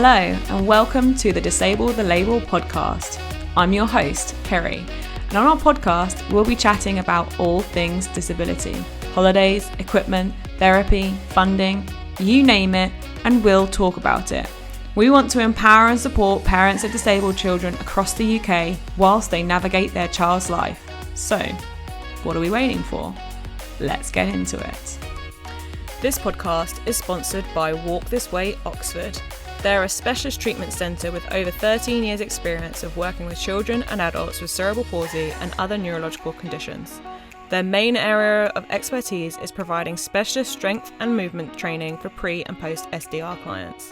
Hello and welcome to the Disable the Label podcast. I'm your host, Kerry, and on our podcast we'll be chatting about all things disability, holidays, equipment, therapy, funding, you name it, and we'll talk about it. We want to empower and support parents of disabled children across the UK whilst they navigate their child's life. So, what are we waiting for? Let's get into it. This podcast is sponsored by Walk This Way Oxford. They're a specialist treatment centre with over 13 years' experience of working with children and adults with cerebral palsy and other neurological conditions. Their main area of expertise is providing specialist strength and movement training for pre- and post-SDR clients.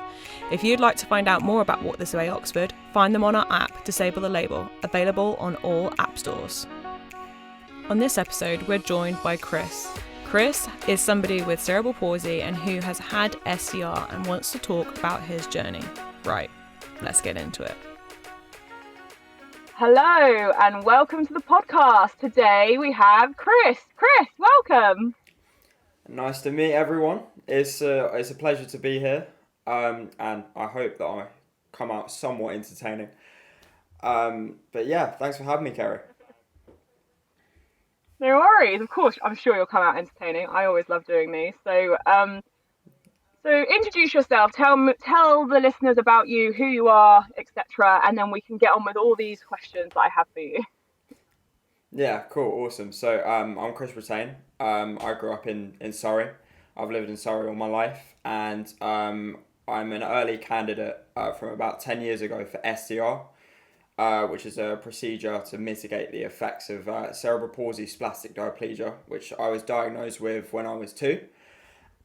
If you'd like to find out more about Walk This Way Oxford, find them on our app, Disable the Label, available on all app stores. On this episode, we're joined by Chris. Chris is somebody with cerebral palsy and who has had SDR and wants to talk about his journey. Right, let's get into it. Hello and welcome to the podcast. Today we have Chris. Chris, welcome. Nice to meet everyone. It's a pleasure to be here, and I hope that I come out somewhat entertaining. But yeah, thanks for having me, Kerry. No worries. Of course, I'm sure you'll come out entertaining. I always love doing these. So introduce yourself. Tell the listeners about you, who you are, etc., and then we can get on with all these questions that I have for you. Yeah, cool, awesome. So I'm Chris Brittain. I grew up in Surrey. I've lived in Surrey all my life, and I'm an early candidate from about 10 years ago for SDR. Which is a procedure to mitigate the effects of cerebral palsy spastic diplegia, which I was diagnosed with when I was 2.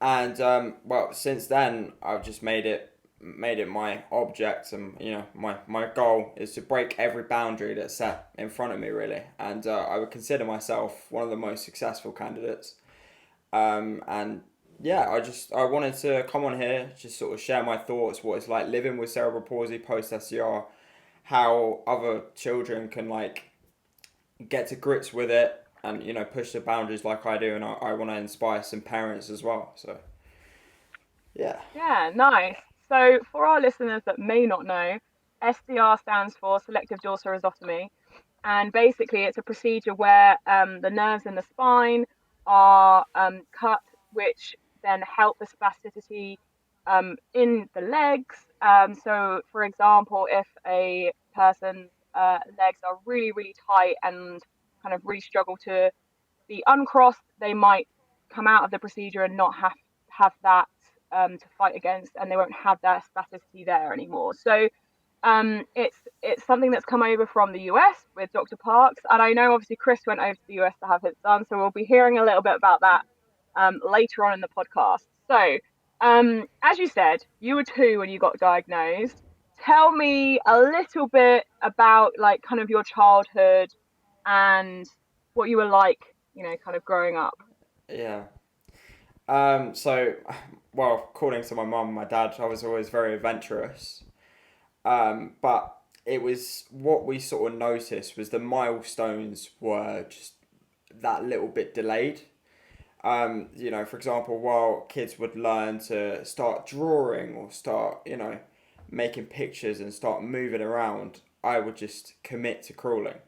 And since then, I've just made it my object, and my goal is to break every boundary that's set in front of me, really. And I would consider myself one of the most successful candidates. I wanted to come on here, just sort of share my thoughts, what it's like living with cerebral palsy post SDR, how other children can get to grips with it and push the boundaries like I do, and I want to inspire some parents as well. So yeah, nice. So for our listeners that may not know, SDR stands for Selective Dorsal Rhizotomy, and basically it's a procedure where the nerves in the spine are cut, which then help the spasticity in the legs. So, for example, if a person's legs are really, really tight and kind of really struggle to be uncrossed, they might come out of the procedure and not have that to fight against, and they won't have that spasticity there anymore. So, it's something that's come over from the US with Dr. Parks, and I know obviously Chris went over to the US to have his done, so we'll be hearing a little bit about that later on in the podcast. So, as you said, you were 2 when you got diagnosed. Tell me a little bit about kind of your childhood and what you were like, kind of growing up. yeah. According to my mum and my dad, I was always very adventurous. But it was what we sort of noticed was the milestones were just that little bit delayed. For example, while kids would learn to start drawing or start, making pictures and start moving around, I would just commit to crawling.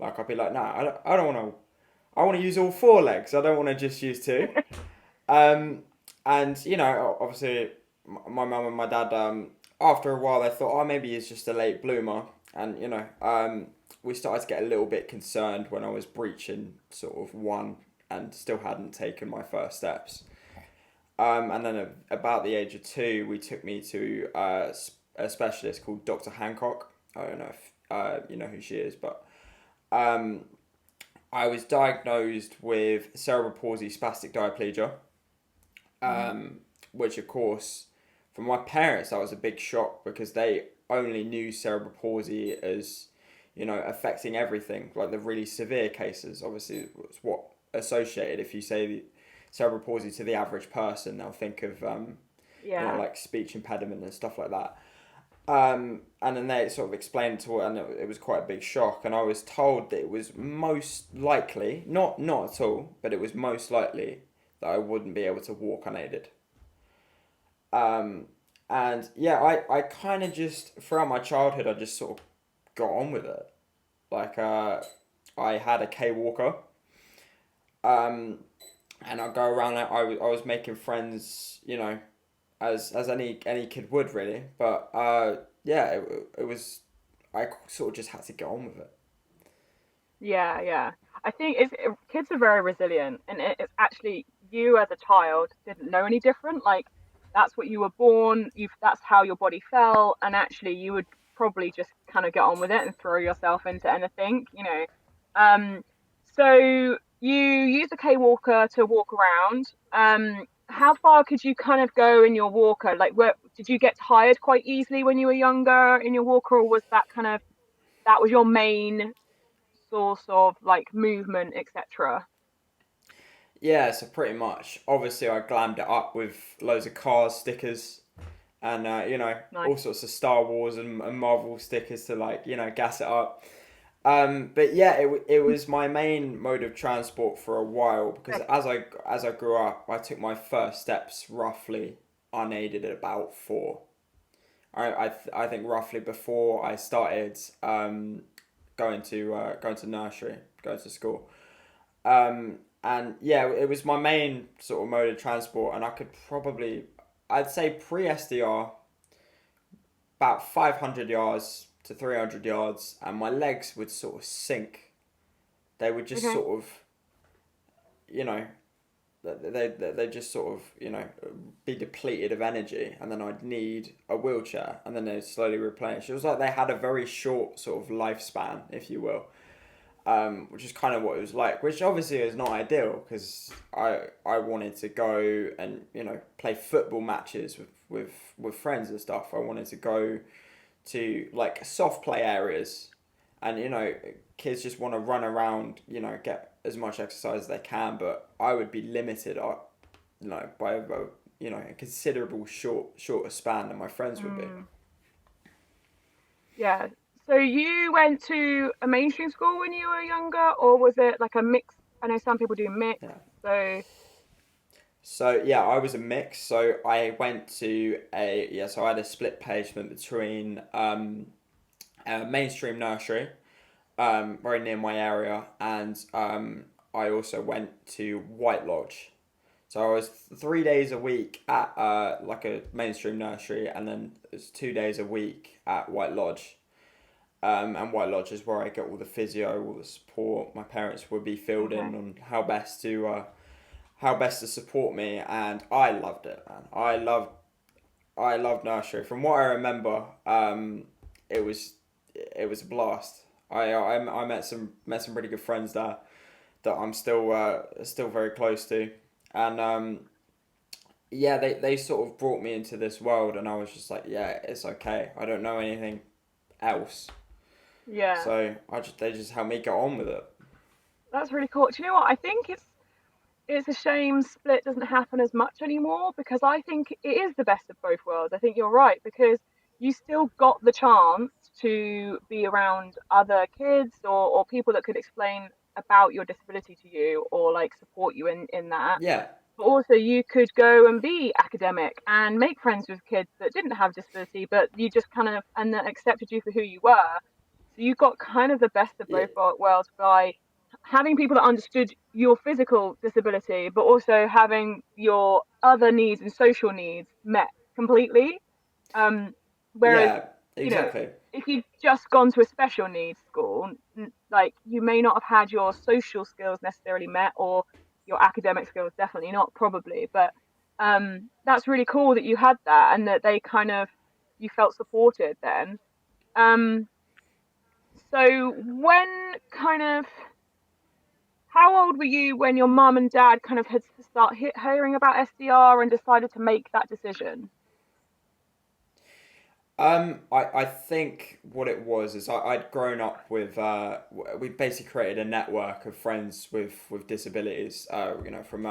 I'd be like, nah, I don't want to. I want to use all 4 legs. I don't want to just use 2. Obviously, my mum and my dad, after a while, they thought, oh, maybe he's just a late bloomer. And, we started to get a little bit concerned when I was breaching sort of 1 and still hadn't taken my first steps. And then about the age of 2, we took me to a specialist called Dr. Hancock. I don't know if you know who she is, but I was diagnosed with cerebral palsy spastic diplegia, which of course, for my parents, that was a big shock because they only knew cerebral palsy as, affecting everything, like the really severe cases. Obviously, it's what associated. If you say cerebral palsy to the average person, they'll think of like speech impediment and stuff like that. And then they sort of explained to it, and it was quite a big shock. And I was told that it was most likely, not at all, but it was most likely that I wouldn't be able to walk unaided. And And yeah, I kind of just, throughout my childhood, I just sort of got on with it. Like, I had a K Walker, um, and I go around, like, I was making friends, as any kid would, really. But yeah, it was, I sort of just had to get on with it. Yeah, yeah. I think kids are very resilient, and it's actually you as a child didn't know any different. Like that's what you were born. That's how your body felt, and actually you would probably just kind of get on with it and throw yourself into anything, you know. Um, so you use a K walker to walk around. How far could you kind of go in your walker? Like, did you get tired quite easily when you were younger in your walker, or was that was your main source of like movement, etc.? Yeah, so pretty much. Obviously, I glammed it up with loads of cars stickers and Nice. all sorts of Star Wars and Marvel stickers to like gas it up. But yeah, it was my main mode of transport for a while because Okay. as I grew up, I took my first steps roughly unaided at about 4. I think roughly before I started going to nursery, going to school. And yeah, it was my main sort of mode of transport, and I could probably, I'd say pre SDR, about 500 yards to 300 yards, and my legs would sort of sink. They would just Okay. sort of, you know, they just sort of, be depleted of energy, and then I'd need a wheelchair, and then they'd slowly replenish. It was like they had a very short sort of lifespan, if you will. Which is kind of what it was like, which obviously is not ideal because I wanted to go and play football matches with friends and stuff. I wanted to go to like soft play areas, and kids just want to run around, get as much exercise as they can, but I would be limited, by a considerable shorter span than my friends would be. Mm, yeah. So you went to a mainstream school when you were younger, or was it like a mix? I know some people do mix. Yeah. So So yeah, I was a mix. So I went to so I had a split placement between a mainstream nursery, very near my area, and I also went to White Lodge. So I was 3 days a week at like a mainstream nursery, and then it's 2 days a week at White Lodge. And White Lodge is where I get all the physio, all the support. My parents would be filled in okay. on how best to support me, and I loved it, man. I loved nursery. From what I remember, it was it was a blast. I met some really good friends there that I'm still very close to, and yeah, they sort of brought me into this world, and I was just like, yeah, it's okay. I don't know anything else, Yeah, so they just helped me get on with it. that's really cool. Do you know what? I think it's a shame split doesn't happen as much anymore because I think it is the best of both worlds. I think you're right because you still got the chance to be around other kids or people that could explain about your disability to you or like support you in that. Yeah, But also you could go and be academic and make friends with kids that didn't have disability, but you just kind of and that accepted you for who you were. So you got kind of the best of yeah, both worlds by having people that understood your physical disability, but also having your other needs and social needs met completely. Um, Whereas, yeah, you know, exactly. if you'd just gone to a special needs school, like you may not have had your social skills necessarily met or your academic skills, definitely not, probably. But that's really cool that you had that and that they kind of you felt supported then. Um, so when kind of how old were you when your mum and dad kind of had to start hearing about SDR and decided to make that decision? I think what it was is I'd grown up with we basically created a network of friends with disabilities. From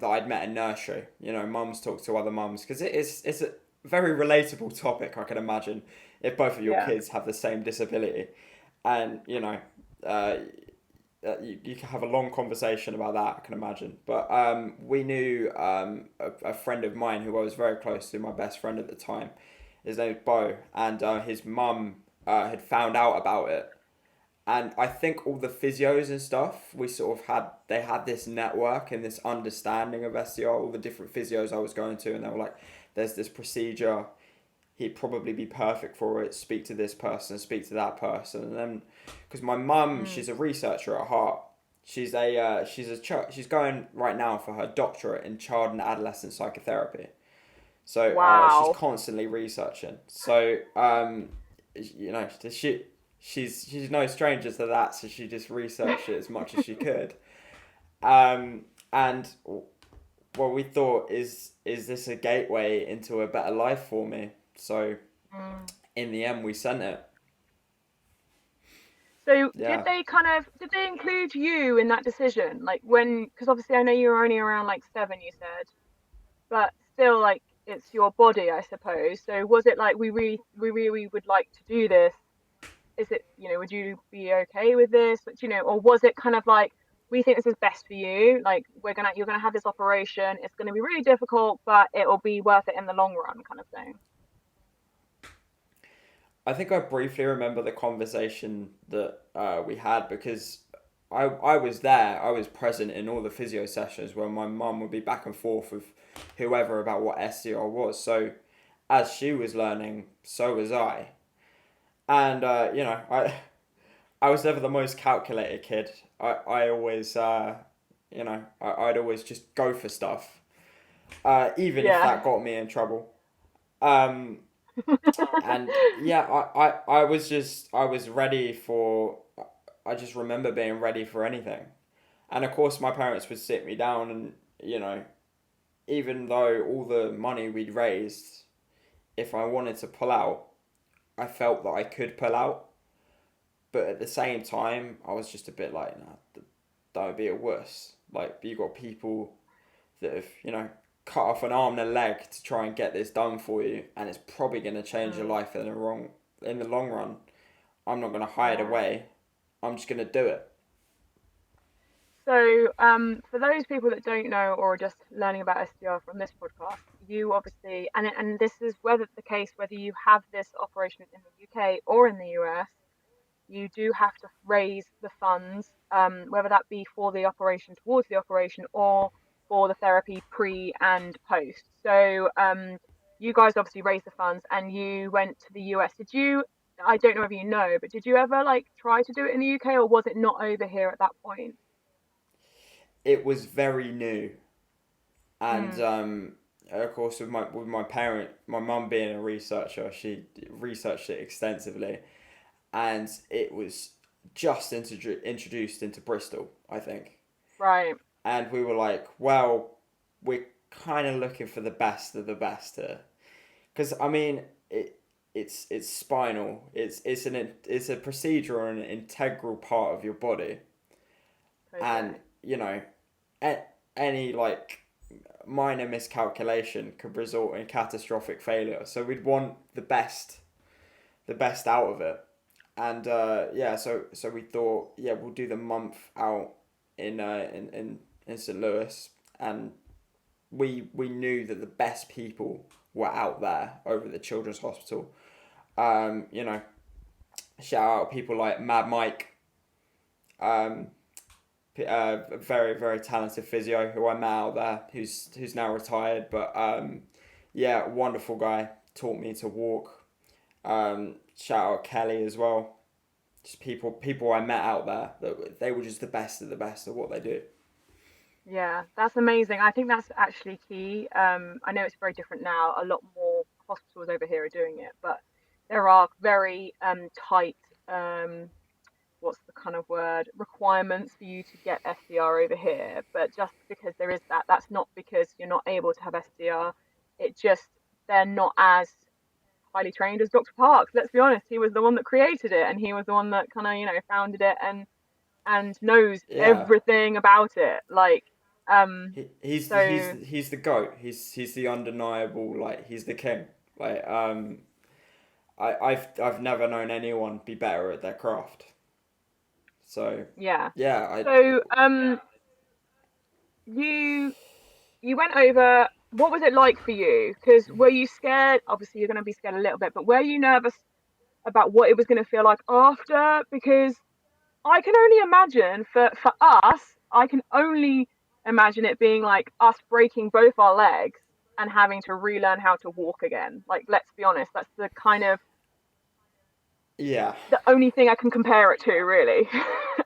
that I'd met in nursery. Mums talk to other mums because it's a very relatable topic. I can imagine if both of your Yeah. kids have the same disability, and uh, you can have a long conversation about that, I can imagine. But we knew a friend of mine who I was very close to, my best friend at the time. His name is Bo, and his mum had found out about it. And I think all the physios and stuff, we sort of they had this network and this understanding of SDR, all the different physios I was going to, and they were like, there's this procedure, he'd probably be perfect for it, speak to this person, speak to that person. And then, because my mum, she's a researcher at heart. She's she's going right now for her doctorate in child and adolescent psychotherapy. So she's Wow. constantly researching. So you know, she's no stranger to that. So she just researched it as much as she could. And what we thought is this a gateway into a better life for me? So in the end, we sent it. So Yeah. did they include you in that decision? Like when, because obviously I know you were only around like 7, you said, but still like it's your body, I suppose. So was it like we really would like to do this? Is it, would you be okay with this? But, or was it kind of like, we think this is best for you, like you're gonna have this operation, it's gonna be really difficult, but it'll be worth it in the long run, kind of thing. I think I briefly remember the conversation that we had because I was there. I was present in all the physio sessions where my mum would be back and forth with whoever about what SDR was. So as she was learning, so was I. And I was never the most calculated kid. I always I'd always just go for stuff, even if Yeah. that got me in trouble. Um, and yeah, I was ready for. I just remember being ready for anything, and of course my parents would sit me down and even though all the money we'd raised, if I wanted to pull out, I felt that I could pull out. But at the same time, I was just a bit like, nah, don't be a wuss. Like, you got people that have, cut off an arm and a leg to try and get this done for you, and it's probably going to change your Mm, life in the long run. I'm not going to hide yeah. away. I'm just going to do it. So, for those people that don't know or are just learning about SDR from this podcast, you obviously, and this is whether the case whether you have this operation in the UK or in the US, you do have to raise the funds, whether that be for the operation, towards the operation, or for the therapy pre and post. So, you guys obviously raised the funds and you went to the US. Did you? I don't know if you know, but did you ever like try to do it in the UK, or was it not over here at that point? It was very new, and Mm, of course with my mum being a researcher, she researched it extensively, and it was just introduced into Bristol, I think. right. And we were like, well, we're kind of looking for the best of the best here, because I mean, it's spinal. It's a procedure or an integral part of your body, and Totally. any like minor miscalculation could result in catastrophic failure. So we'd want the best out of it. And yeah, so we thought, yeah, we'll do the month out in St. Louis, and we knew that the best people were out there over at the Children's Hospital. Um, you know, shout out people like Mad Mike, um, a very very talented physio who I met out there, who's now retired, but yeah, wonderful guy. Taught me to walk. Shout out Kelly as well. Just people I met out there that they were just the best of what they do. Yeah, that's amazing. I think that's actually key. I know it's very different now. A lot more hospitals over here are doing it, but there are very tight, what's the kind of word, requirements for you to get SDR over here. But just because there is that, that's not because you're not able to have SDR. It just, they're not as highly trained as Dr. Parks. Let's be honest, he was the one that created it, and he was the one that kind of, founded it and knows Yeah, everything about it. Like, so he's the goat. He's the undeniable, like he's the king. Like I've never known anyone be better at their craft. So Yeah. yeah, So you you went over. What was it like for you? Because were you scared? Obviously, you're going to be scared a little bit, but were you nervous about what it was going to feel like after? Because I can only imagine for us, I can only imagine it being like us breaking both our legs and having to relearn how to walk again. Like, let's be honest, that's the kind of yeah, the only thing I can compare it to, really.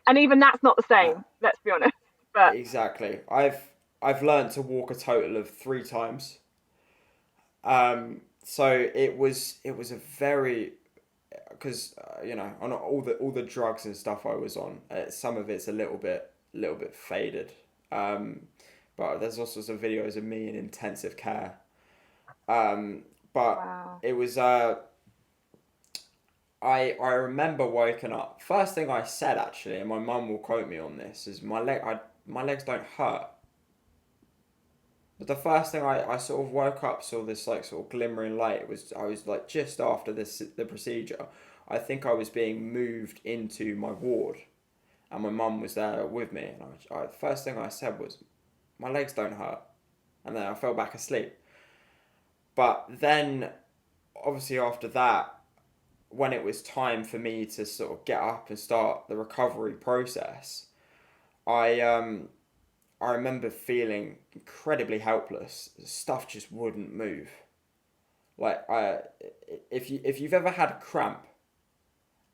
And even that's not the uh, same, let's be honest. But exactly. I've learned to walk a total of 3 times. So it was a very, because on all the drugs and stuff I was on, some of it's a little bit faded. Um, but there's also some videos of me in intensive care. But wow. it was I remember waking up. First thing I said, actually, and my mum will quote me on this, is my legs don't hurt. But the first thing I sort of woke up, saw this like sort of glimmering light. I was like just after the procedure. I think I was being moved into my ward, and my mum was there with me. And the first thing I said was, "My legs don't hurt," and then I fell back asleep. But then, obviously, after that, when it was time for me to sort of get up and start the recovery process, I I remember feeling incredibly helpless. Stuff just wouldn't move. Like if you've ever had a cramp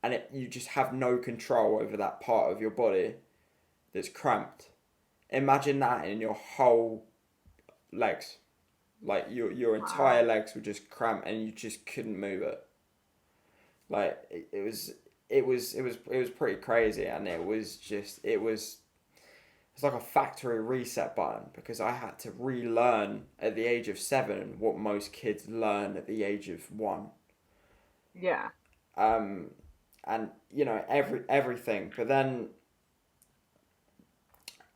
and you just have no control over that part of your body that's cramped, imagine that in your whole legs. Like your entire Wow. legs were just cramped and you just couldn't move it. Like it was pretty crazy, and it's like a factory reset button, because I had to relearn at the age of 7 what most kids learn at the age of 1. Yeah. Um, and everything, but then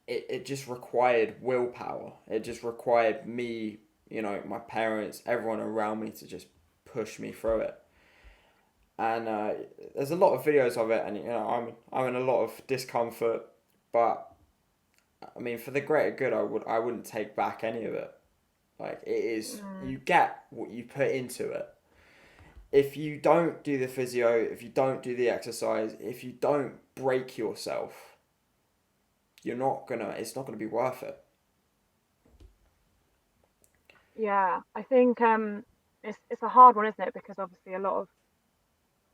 it just required willpower. It just required me, my parents, everyone around me to just push me through it. And there's a lot of videos of it, and I'm in a lot of discomfort, but I mean, for the greater good, I wouldn't take back any of it. Like, it is, Mm, you get what you put into it. If you don't do the physio, if you don't do the exercise, if you don't break yourself, it's not gonna be worth it. yeah. I think it's a hard one, isn't it? Because obviously a lot of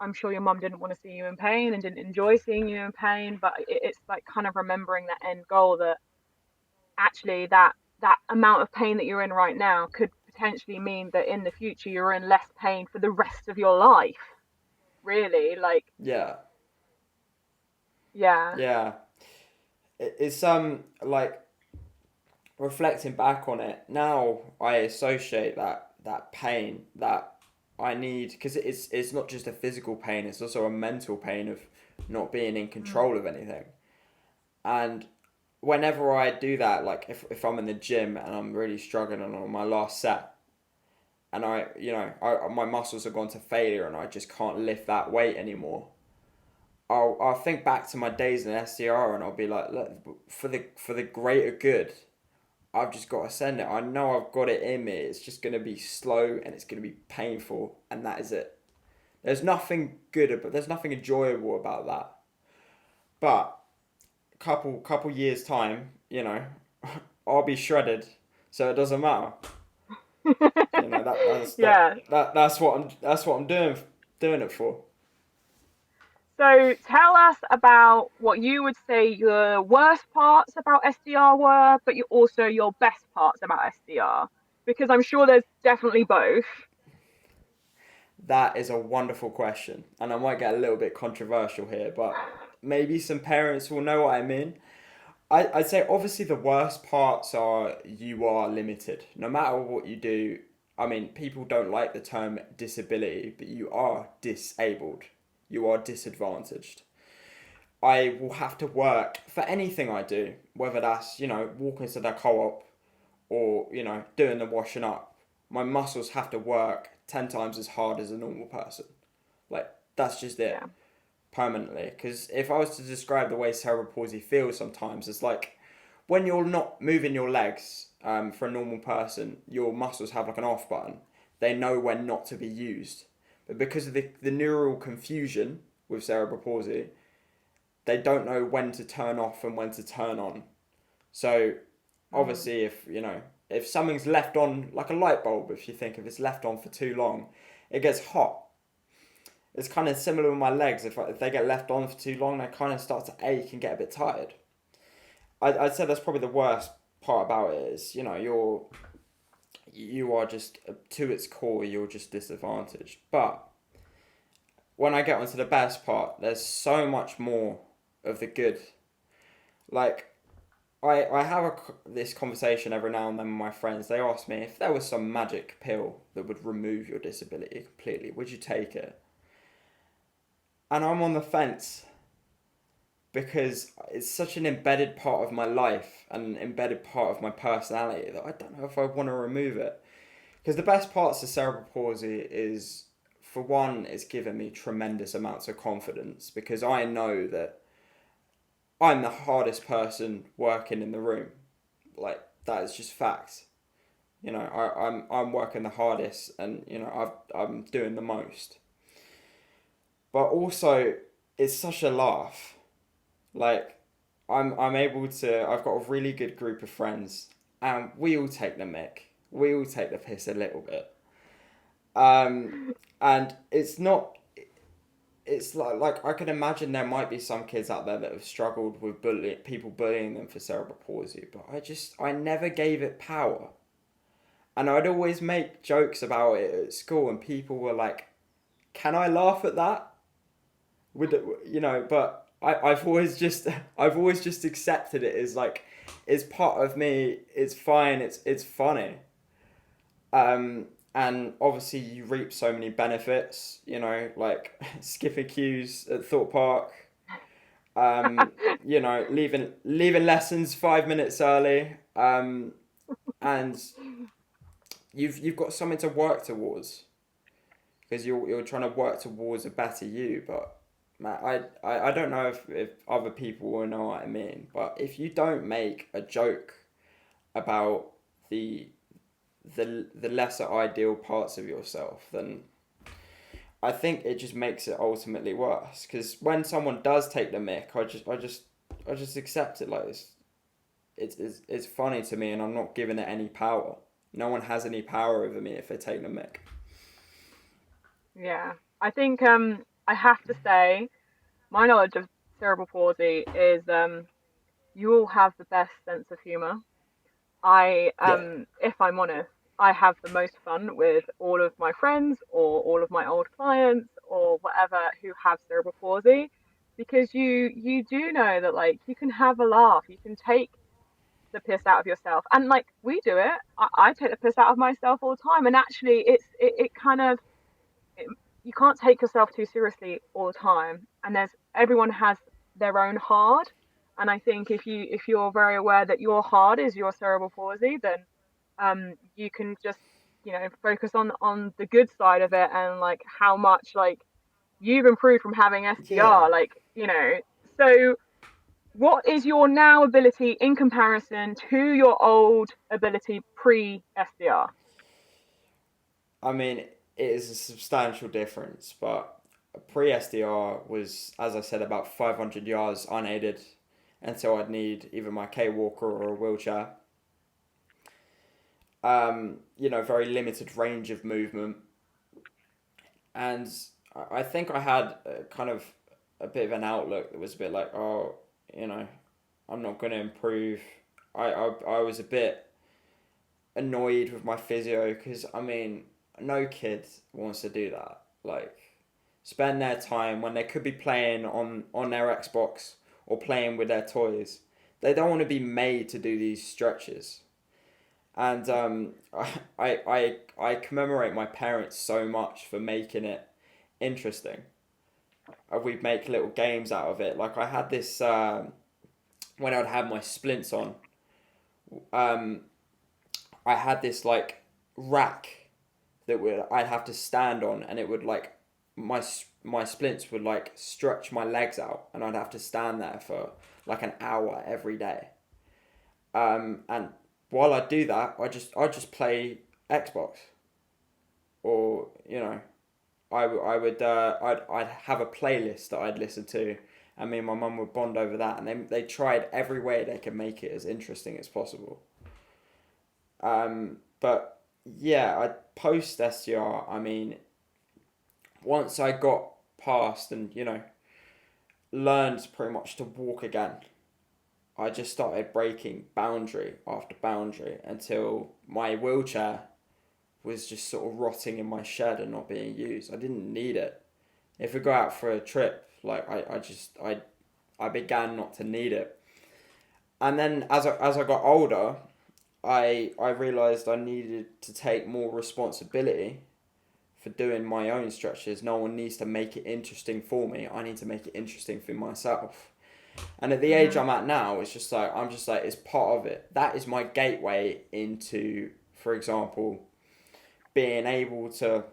I'm sure your mum didn't want to see you in pain and didn't enjoy seeing you in pain, but it's like kind of remembering that end goal that actually that amount of pain that you're in right now could potentially mean that in the future you're in less pain for the rest of your life. Really, like, Yeah, yeah, yeah. It's like, reflecting back on it now, I associate that pain that I need, because it's not just a physical pain, it's also a mental pain of not being in mm, control of anything. And whenever I do that, like if I'm in the gym and I'm really struggling on my last set, and my muscles have gone to failure and I just can't lift that weight anymore, I'll think back to my days in SDR, and I'll be like, look, for the greater good, I've just got to send it. I know I've got it in me. It's just going to be slow and it's going to be painful, and that is it. There's nothing enjoyable about that. But couple years time, I'll be shredded, so it doesn't matter. That that's that, yeah. that that's what I'm doing it for. So tell us about what you would say your worst parts about SDR were, but you also your best parts about SDR, because I'm sure there's definitely both. That is a wonderful question, and I might get a little bit controversial here, but maybe some parents will know what I mean. I'd say obviously the worst parts are you are limited. No matter what you do, I mean, people don't like the term disability, but you are disabled. You are disadvantaged. I will have to work for anything I do, whether that's, walking to the co-op or, doing the washing up. My muscles have to work 10 times as hard as a normal person. Like, that's just Yeah. it. permanently. Because if I was to describe the way cerebral palsy feels sometimes, it's like when you're not moving your legs, for a normal person, your muscles have like an off button. They know when not to be used. But because of the neural confusion with cerebral palsy, they don't know when to turn off and when to turn on. So obviously, if something's left on, like a light bulb, if it's left on for too long, it gets hot. It's kind of similar with my legs. If they get left on for too long, they kind of start to ache and get a bit tired. I'd say that's probably the worst part about it is, you are just, to its core, you're just disadvantaged. But when I get onto the best part, there's so much more of the good. Like, I have this conversation every now and then with my friends. They ask me, if there was some magic pill that would remove your disability completely, would you take it? And I'm on the fence, because it's such an embedded part of my life and an embedded part of my personality that I don't know if I want to remove it. Because the best parts of cerebral palsy is, for one, it's given me tremendous amounts of confidence, because I know that I'm the hardest person working in the room. Like, that is just facts. I'm working the hardest, and I'm doing the most. But also, it's such a laugh. Like, I'm able to. I've got a really good group of friends, and we all take the mick. We all take the piss a little bit. And it's not. It's like I can imagine there might be some kids out there that have struggled with people bullying them for cerebral palsy, but I never gave it power. And I'd always make jokes about it at school, and people were like, "Can I laugh at that?" But I've always just accepted it as like, it's part of me. It's fine. It's funny. And obviously you reap so many benefits. Like skipping queues at Thorpe Park. Leaving lessons 5 minutes early. And you've got something to work towards, because you're trying to work towards a better you. But man, I don't know if other people will know what I mean, but if you don't make a joke about the lesser ideal parts of yourself, then I think it just makes it ultimately worse. Because when someone does take the mick, I just accept it like this. It's funny to me, and I'm not giving it any power. No one has any power over me if they take the mick. Yeah, I think I have to say my knowledge of cerebral palsy is you all have the best sense of humor. Yeah. If I'm honest, I have the most fun with all of my friends or all of my old clients or whatever who have cerebral palsy, because you do know that like you can have a laugh, you can take the piss out of yourself, and like we do it. I take the piss out of myself all the time, and actually it kind of it, you can't take yourself too seriously all the time, and everyone has their own hard. And I think if you're very aware that your hard is your cerebral palsy, then you can just focus on the good side of it, and like how much like you've improved from having Yeah. SDR, like so what is your now ability in comparison to your old ability pre SDR? I mean, it is a substantial difference, but pre-SDR was, as I said, about 500 yards unaided until I'd need either my K-walker or a wheelchair. Very limited range of movement. And I think I had kind of a bit of an outlook that was a bit like, oh, I'm not going to improve. I was a bit annoyed with my physio, because, I mean, no kid wants to do that. Like, spend their time when they could be playing on their Xbox or playing with their toys. They don't want to be made to do these stretches. And I commemorate my parents so much for making it interesting. We'd make little games out of it. Like, I had this, when I'd have my splints on, um, I had this like rack that I'd have to stand on, and it would like my splints would like stretch my legs out, and I'd have to stand there for like an hour every day. And while I do that, I just play Xbox, or I'd have a playlist that I'd listen to, and me and my mum would bond over that, and they tried every way they could make it as interesting as possible. But yeah, I post SDR. I mean, once I got past and learned pretty much to walk again, I just started breaking boundary after boundary until my wheelchair was just sort of rotting in my shed and not being used. I didn't need it. If we go out for a trip, like I began not to need it. And then as I got older, I realised I needed to take more responsibility for doing my own stretches. No one needs to make it interesting for me. I need to make it interesting for myself. And at the age I'm at now, it's just like, I'm just like, it's part of it. That is my gateway into, for example, being able to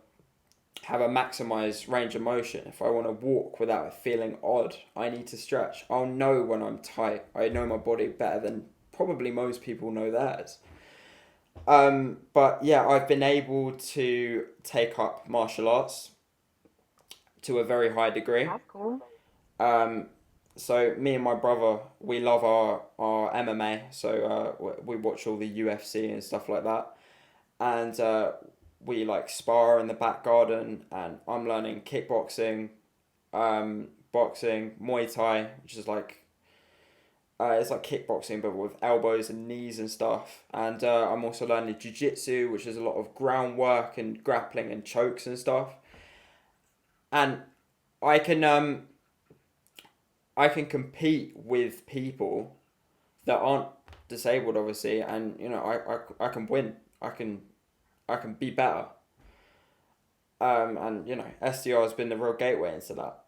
have a maximized range of motion. If I want to walk without it feeling odd, I need to stretch. I'll know when I'm tight. I know my body better than probably most people know theirs. But yeah, I've been able to take up martial arts to a very high degree. That's cool. So me and my brother, we love our MMA. So we watch all the UFC and stuff like that. And we like spar in the back garden, and I'm learning kickboxing, boxing, Muay Thai, which is like it's like kickboxing but with elbows and knees and stuff. And I'm also learning jiu-jitsu, which is a lot of groundwork and grappling and chokes and stuff. And I can compete with people that aren't disabled, obviously, and I can win. I can be better. And SDR has been the real gateway into that.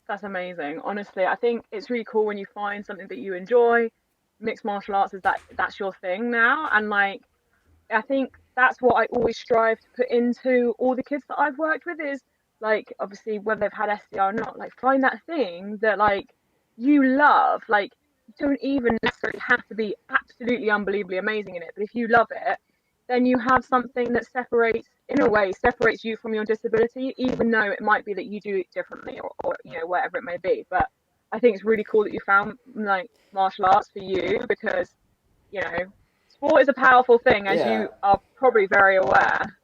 That's amazing. Honestly, I think it's really cool when you find something that you enjoy. Mixed martial arts is that's your thing now, and like I think that's what I always strive to put into all the kids that I've worked with is like obviously whether they've had SDR or not, like find that thing that like you love. Like you don't even necessarily have to be absolutely unbelievably amazing in it, but if you love it, then you have something that separates you from your disability, even though it might be that you do it differently or whatever it may be. But I think it's really cool that you found like martial arts for you because you know sport is a powerful thing, as Yeah, you are probably very aware.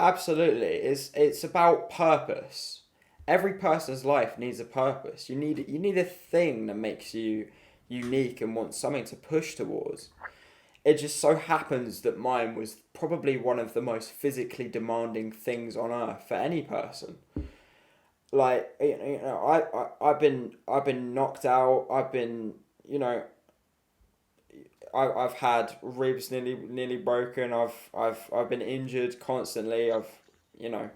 absolutely. It's about purpose. Every person's life needs a purpose. You need a thing that makes you unique and want something to push towards. It just so happens that mine was probably one of the most physically demanding things on earth for any person. Like I've been knocked out. I've had ribs nearly broken. I've been injured constantly. You know,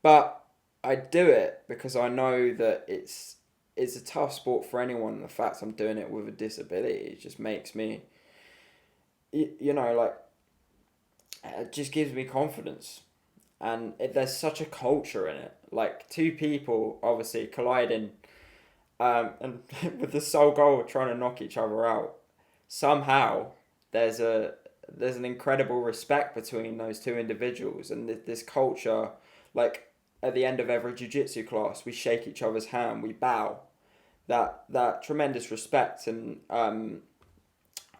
but I do it because I know that it's a tough sport for anyone. The fact I'm doing it with a disability just makes me, like, it just gives me confidence. And there's such a culture in it. Like, two people obviously colliding, and with the sole goal of trying to knock each other out. Somehow, there's an incredible respect between those two individuals, and this culture. Like, at the end of every jiu-jitsu class, we shake each other's hand, we bow. That tremendous respect, and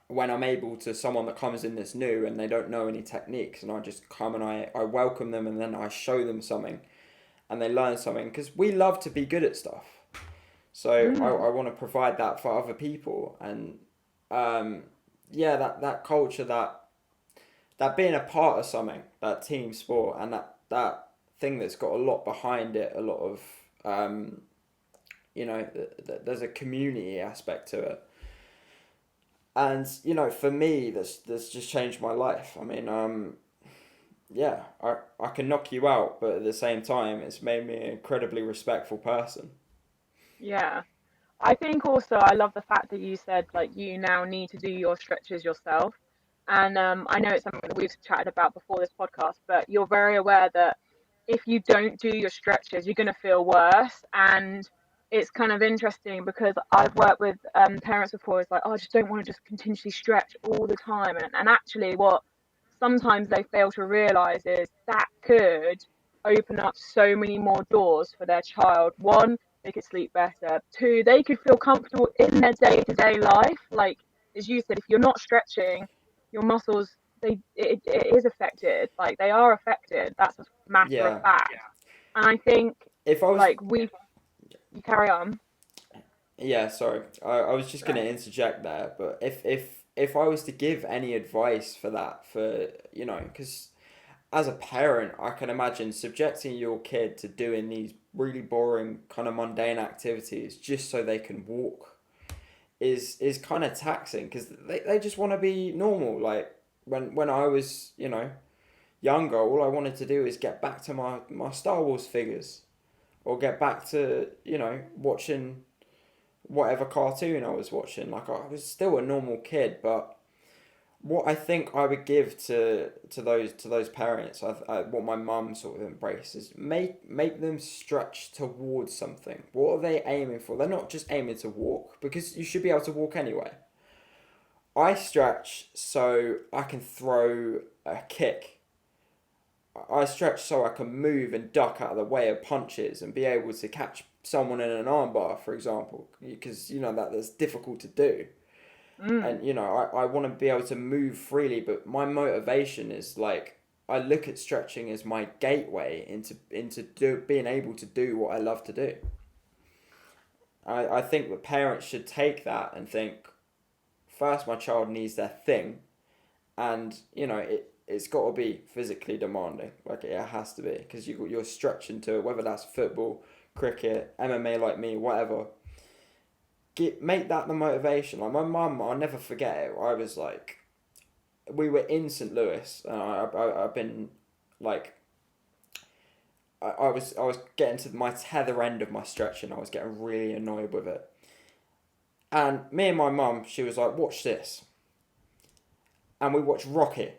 when I'm able to someone that comes in that's new and they don't know any techniques, and I just come and I welcome them, and then I show them something and they learn something, because we love to be good at stuff. So I want to provide that for other people. And that culture, that being a part of something, that team sport, and that thing that's got a lot behind it, a lot of there's a community aspect to it. And for me, that's just changed my life. I mean, I can knock you out, but at the same time, it's made me an incredibly respectful person. Yeah. I think also I love the fact that you said like you now need to do your stretches yourself. And I know it's something that we've chatted about before this podcast, but you're very aware that if you don't do your stretches, you're going to feel worse. And it's kind of interesting because I've worked with parents before. It's like, oh, I just don't want to just continuously stretch all the time. And actually, what sometimes they fail to realize is that could open up so many more doors for their child. One, they could sleep better. Two, they could feel comfortable in their day-to-day life. Like, as you said, if you're not stretching, your muscles, it is affected. Like, they are affected. That's a matter of Yeah. fact. And I think, If I was, like, you carry on. yeah, sorry, I was just gonna interject there, but if I was to give any advice for that, for because as a parent, I can imagine subjecting your kid to doing these really boring, kind of mundane activities just so they can walk is kind of taxing because they just want to be normal. Like when I was, younger, all I wanted to do is get back to my Star Wars figures or get back to, watching whatever cartoon I was watching. Like I was still a normal kid, but what I think I would give to those parents, what my mum sort of embraced is make them stretch towards something. What are they aiming for? They're not just aiming to walk because you should be able to walk anyway. I stretch so I can throw a kick. I stretch so I can move and duck out of the way of punches and be able to catch someone in an armbar, for example, because that's difficult to do. Mm. And I want to be able to move freely, but my motivation is like I look at stretching as my gateway into being able to do what I love to do. I think that parents should take that and think, first my child needs their thing, and it's got to be physically demanding, like it has to be, because you're stretching to it, whether that's football, cricket, MMA like me, whatever. Make that the motivation. Like my mum, I'll never forget it. I was like, we were in St. Louis, and I've been like, I was getting to my tether end of my stretching. I was getting really annoyed with it, and me and my mum, she was like, watch this, and we watched Rocky,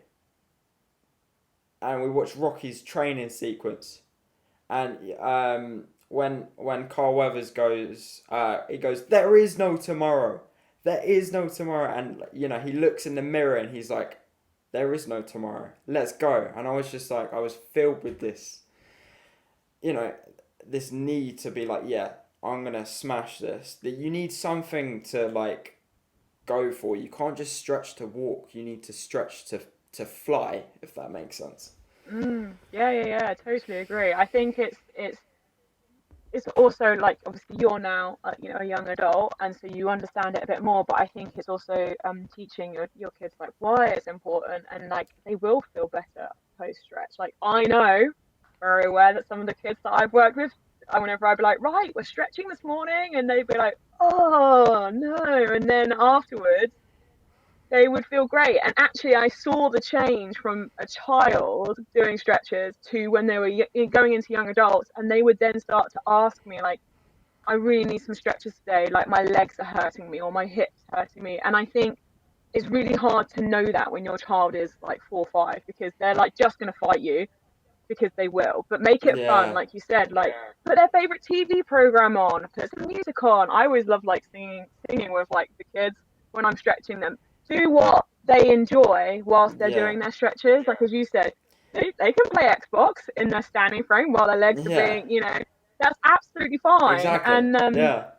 and we watched Rocky's training sequence, and when Carl Weathers goes, he goes, there is no tomorrow. There is no tomorrow. And, he looks in the mirror and he's like, there is no tomorrow. Let's go. And I was just like, I was filled with this, this need to be like, yeah, I'm going to smash this. That you need something to, like, go for. You can't just stretch to walk. You need to stretch to fly, if that makes sense. Yeah. I totally agree. I think it's also like obviously you're now a young adult, and so you understand it a bit more, but I think it's also teaching your kids like why it's important, and like they will feel better post stretch. Like I know very aware that some of the kids that I've worked with, whenever I'd be like, right, we're stretching this morning, and they'd be like, oh no, and then afterwards they would feel great. And actually, I saw the change from a child doing stretches to when they were going into young adults, and they would then start to ask me, like, I really need some stretches today, like my legs are hurting me or my hips hurting me. And I think it's really hard to know that when your child is like 4 or 5, because they're like just going to fight you because they will. But make it fun, Yeah. like you said, like put their favorite TV program on, put some music on. I always love like singing with like the kids when I'm stretching them. Do what they enjoy whilst they're Yeah. doing their stretches. Like as you said, they can play Xbox in their standing frame while their legs are Yeah. being, that's absolutely fine. Exactly. Yeah.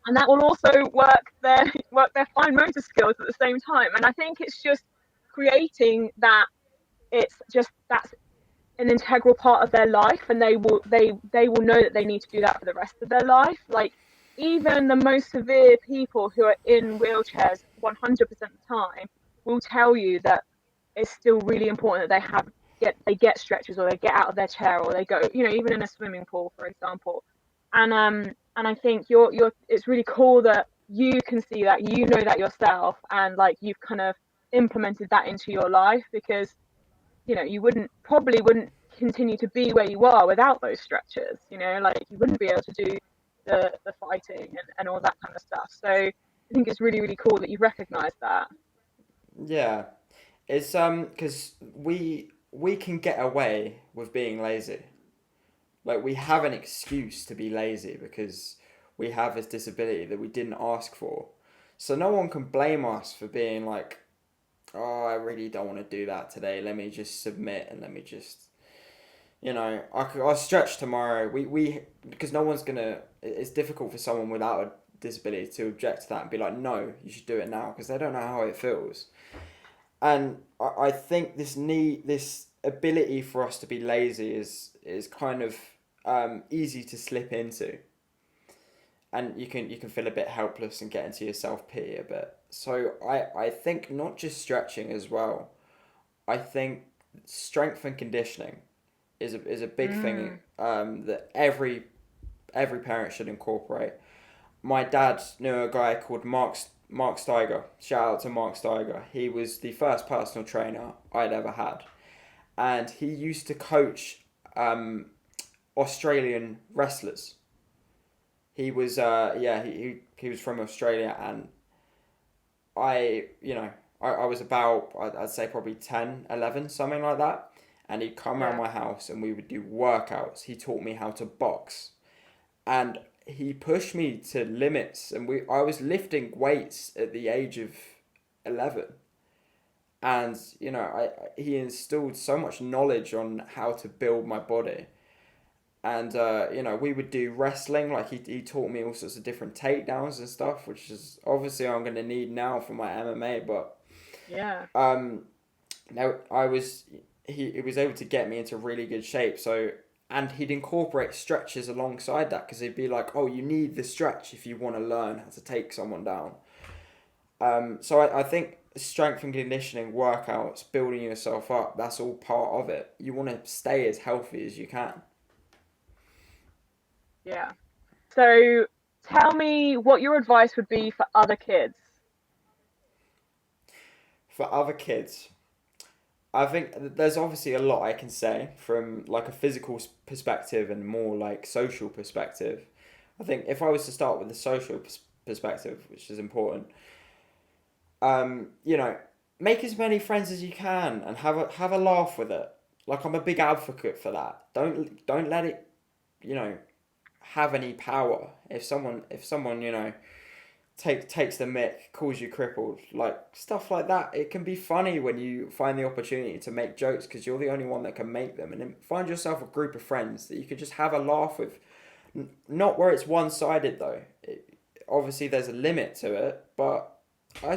And that will also work their fine motor skills at the same time. And I think it's just creating that that's an integral part of their life, and they will know that they need to do that for the rest of their life. Like even the most severe people who are in wheelchairs 100% of the time will tell you that it's still really important that they get stretches, or they get out of their chair, or they go, even in a swimming pool, for example. And I think it's really cool that you can see that, that yourself, and like you've kind of implemented that into your life, because you probably wouldn't continue to be where you are without those stretches. Like you wouldn't be able to do the fighting and all that kind of stuff. So I think it's really, really cool that you recognize that. Yeah. It's because we can get away with being lazy. Like we have an excuse to be lazy because we have this disability that we didn't ask for. So no one can blame us for being like, oh, I really don't want to do that today. Let me just submit and let me just, I'll stretch tomorrow. We because no one's gonna. It's difficult for someone without a disability to object to that and be like, no, you should do it now because they don't know how it feels. And I think this ability for us to be lazy is kind of easy to slip into, and you can feel a bit helpless and get into your self pity a bit. So I think not just stretching as well. I think strength and conditioning is a big thing that every parent should incorporate. My dad knew a guy called Mark Steiger. Shout out to Mark Steiger. He was the first personal trainer I'd ever had, and he used to coach Australian wrestlers. He was he was from Australia, and I was about I'd say probably 10, 11, something like that, and he'd come around Yeah. my house and we would do workouts. He taught me how to box, and he pushed me to limits, and I was lifting weights at the age of 11, and he instilled so much knowledge on how to build my body. And we would do wrestling. Like he taught me all sorts of different takedowns and stuff, which is obviously I'm gonna need now for my MMA. But Yeah. now he was able to get me into really good shape. So, and he'd incorporate stretches alongside that because he'd be like, oh, you need the stretch if you want to learn how to take someone down. So I think strength and conditioning workouts, building yourself up, that's all part of it. You want to stay as healthy as you can. Yeah. So tell me what your advice would be for other kids. For other kids, I think there's obviously a lot I can say from like a physical perspective and more like social perspective. I think if I was to start with the social perspective, which is important, um, you know, make as many friends as you can and have a laugh with it. Like I'm a big advocate for that. Don't let it, you know, have any power. If someone takes the mick, calls you crippled, like stuff like that. It can be funny when you find the opportunity to make jokes because you're the only one that can make them, and then find yourself a group of friends that you could just have a laugh with. Not where it's one sided though. Obviously, there's a limit to it, but I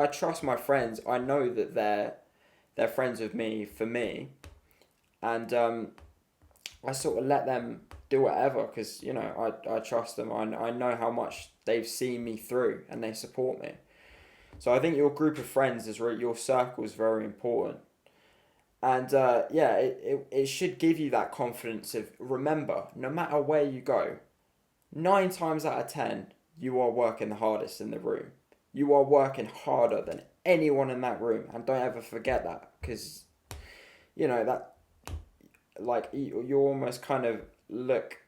trust my friends. I know that they're friends with me for me, and I sort of let them do whatever because I trust them. I know how much they've seen me through and they support me. So I think your group of friends your circle is very important. And it should give you that confidence of remember, no matter where you go, 9 times out of 10, you are working the hardest in the room. You are working harder than anyone in that room, and don't ever forget that because that like you almost kind of look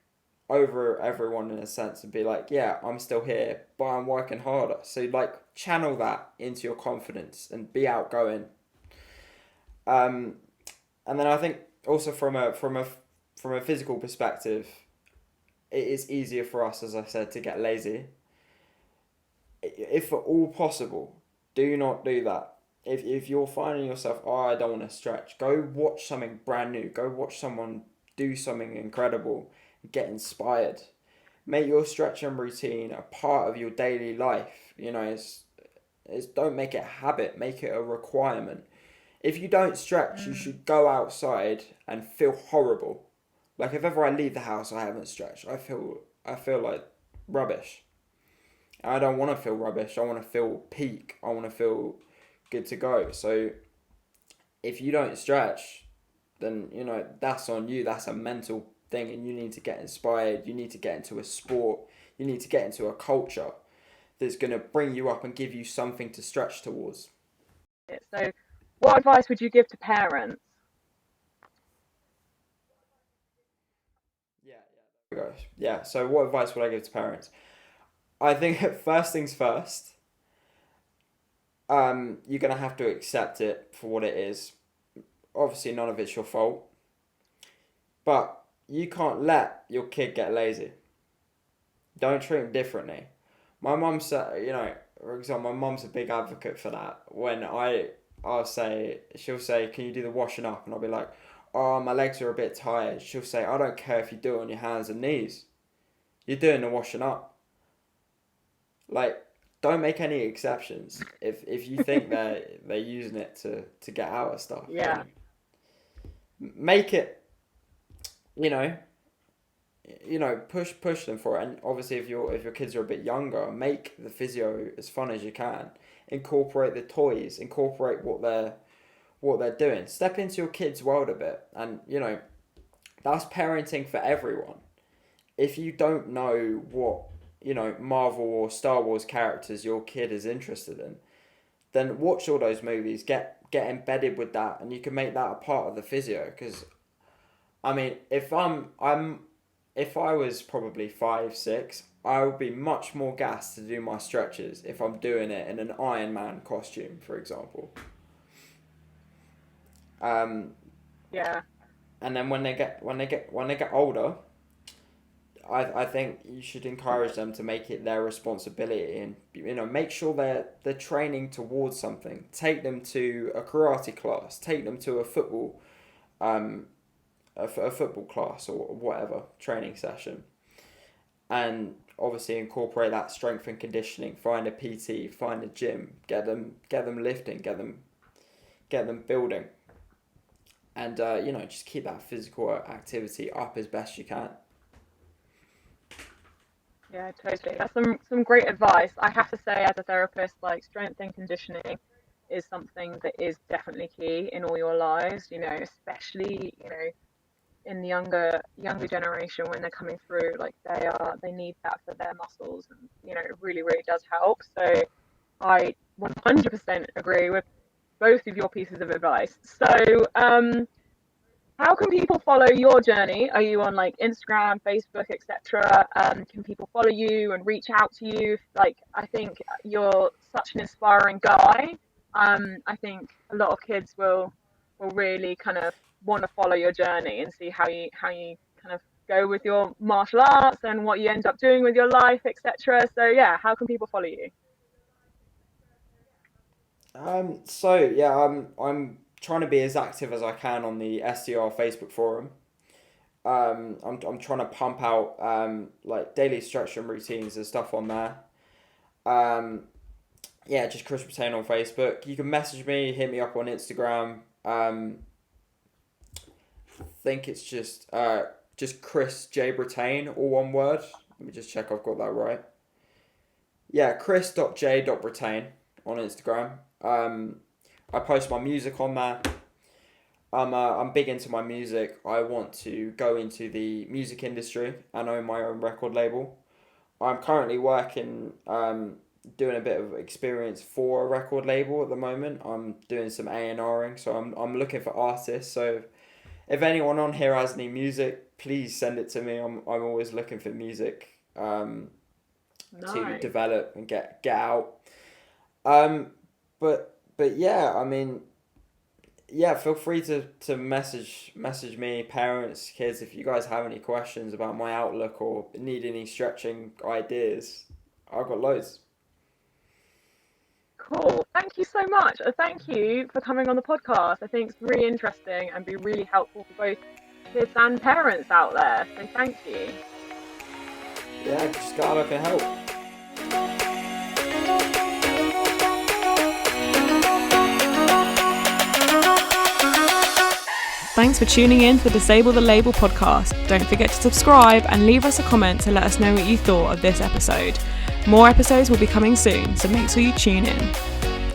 over everyone in a sense and be like, yeah, I'm still here, but I'm working harder. So like channel that into your confidence and be outgoing. Um, and then I think also from a physical perspective, it is easier for us, as I said, to get lazy. If at all possible, do not do that. If you're finding yourself, oh, I don't want to stretch, go watch something brand new. Go watch someone do something incredible. Get inspired. Make your stretching routine a part of your daily life. It's don't make it a habit. Make it a requirement. If you don't stretch, you should go outside and feel horrible. Like if ever I leave the house, I haven't stretched. I feel like rubbish. I don't want to feel rubbish. I want to feel peak. I want to feel good to go. So if you don't stretch, then that's on you. That's a mental thing, and you need to get inspired. You need to get into a sport. You need to get into a culture that's going to bring you up and give you something to stretch towards. So what advice would you give to parents? Yeah, yeah. There we go. Yeah. So what advice would I give to parents? I think first things first. you're going to have to accept it for what it is. Obviously, none of it's your fault. But you can't let your kid get lazy. Don't treat them differently. My mum said, for example, my mum's a big advocate for that. When she'll say, can you do the washing up? And I'll be like, oh, my legs are a bit tired. She'll say, I don't care if you do it on your hands and knees. You're doing the washing up. Like, don't make any exceptions. If you think they're using it to get out of stuff. Yeah. Make it, push them for it. And obviously if your kids are a bit younger, make the physio as fun as you can. Incorporate the toys, incorporate what they're doing. Step into your kids' world a bit. And that's parenting for everyone. If you don't know what Marvel or Star Wars characters your kid is interested in, then watch all those movies, get embedded with that, and you can make that a part of the physio. Because I mean, if I was probably 5, 6, I would be much more gassed to do my stretches if I'm doing it in an Iron Man costume, for example. Yeah. And then when they get older, I think you should encourage them to make it their responsibility, and make sure they're training towards something. Take them to a karate class. Take them to a football class or whatever training session, and obviously incorporate that strength and conditioning. Find a PT, find a gym, get them lifting, get them building, and just keep that physical activity up as best you can. Yeah, totally. That's some great advice. I have to say, as a therapist, like, strength and conditioning is something that is definitely key in all your lives, especially, in the younger generation when they're coming through. Like, they need that for their muscles, and it really, really does help. So I 100% agree with both of your pieces of advice. So how can people follow your journey? Are you on like Instagram, Facebook, etc.? Can people follow you and reach out to you? Like, I think you're such an inspiring guy. I think a lot of kids will really kind of want to follow your journey and see how you kind of go with your martial arts and what you end up doing with your life, etc. So yeah, how can people follow you? I'm trying to be as active as I can on the SDR Facebook forum. I'm trying to pump out like daily stretching routines and stuff on there. Just Chris Brittain on Facebook. You can message me, hit me up on Instagram. I think it's just Chris J Brittain, all one word. Let me just check I've got that right. Yeah, chris.j.brittain on Instagram. I post my music on there. I'm big into my music. I want to go into the music industry and own my own record label. I'm currently working, doing a bit of experience for a record label at the moment. I'm doing some A&Ring, so I'm looking for artists. So if anyone on here has any music, please send it to me. I'm always looking for music to develop and get out. But yeah, I mean, yeah, feel free to message me, parents, kids, if you guys have any questions about my outlook or need any stretching ideas. I've got loads. Cool. Thank you so much. Thank you for coming on the podcast. I think it's really interesting and be really helpful for both kids and parents out there. So thank you. Yeah, just glad I can help. Thanks for tuning in to the Disable the Label podcast. Don't forget to subscribe and leave us a comment to let us know what you thought of this episode. More episodes will be coming soon, so make sure you tune in.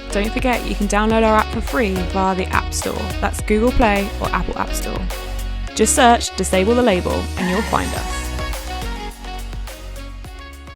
Don't forget you can download our app for free via the App Store. That's Google Play or Apple App Store. Just search Disable the Label and you'll find us.